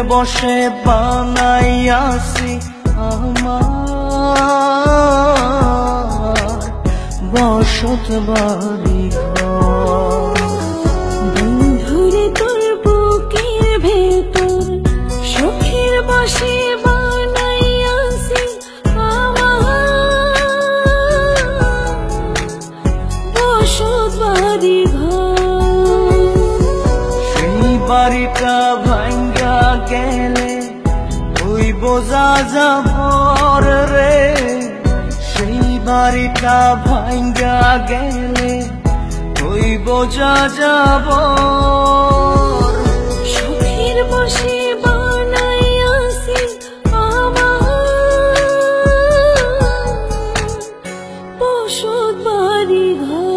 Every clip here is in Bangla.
বসে বানাইয়াছি আমার বসত বাড়ি ঘর। বন্ধুরে তোর বুকের ভেতর সুখের বসে বানাইয়াছি আমার বসত বাড়ি ঘর। সেই বাড়িটা ভাঙ্গা গেলে ওই বোঝা যাবর রে, সেই বাড়িটা ভাঙ্গা গেলে ওই বোঝা যাবর। সুখের বসে বানাইয়াছি আমার বসত বাড়ি ঘর।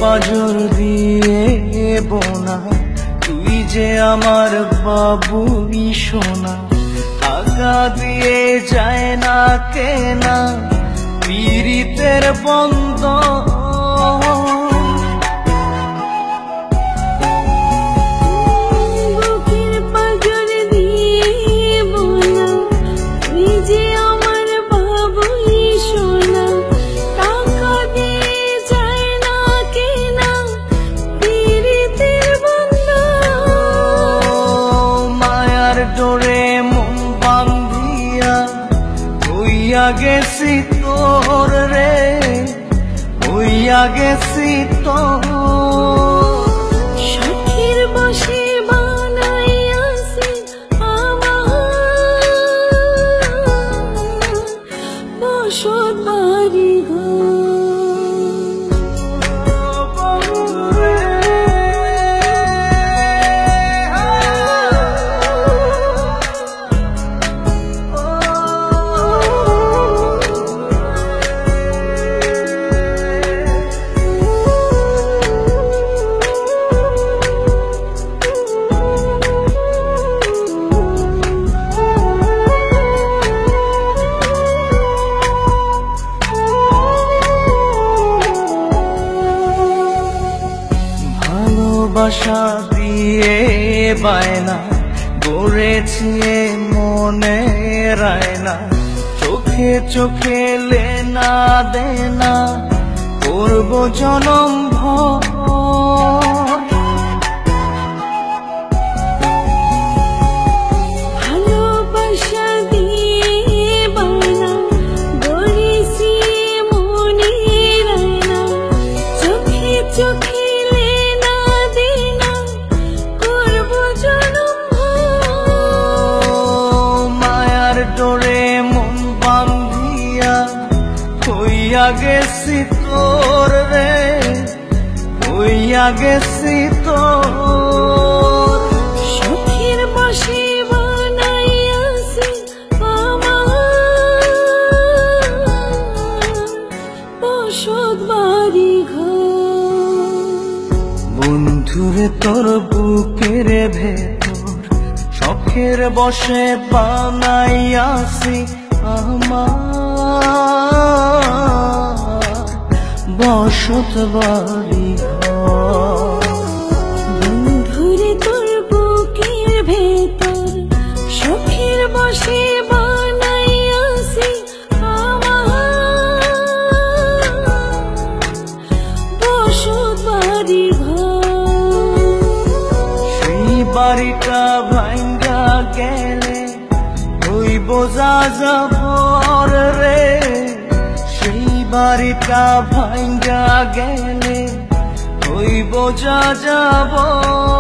পাজর দিয়ে বোনা তুই যে আমার বাবুই সোনা, টাকা দিয়ে যায় না কেনা পীড়িতের বন্ধ। ডোরে মন বান্ধিয়া হইয়া গেছি তোর রে, হইয়া গেছি তোর। সুখের বসে বানাইয়াছি আমার বসত বাড়ি ঘর। ভালোবাসা দিয়ে বায়না গড়েছি মনে রায়না, চোখে চোখে লেনা দেনা করব জনম ভর। ভালোবাসা দিয়ে বায়না গড়েছি মনে রায়না, চোখে চোখে ডোরে মন বান্ধিয়া হইয়া গেছি তোর রে, হইয়া গেছি তোর। সুখের বসে বানাইয়াছি আমার বসত বাড়ি ঘর। বন্ধুরে তোর বুকের ভেতর শখের বসে বানাইয়াছি আমার বসত বাড়ি ঘর। বন্ধুরে তোর বুকের ভেতর সুখের বসে বানাইয়াছি আমার বসত বাড়ি ঘর। সেই বাড়িটা ভাঙ্গা গেলে ওই বোঝা যাবর রে, সেই বাড়িটা ভাঙ্গা গেলে ওই বোঝা যাবর।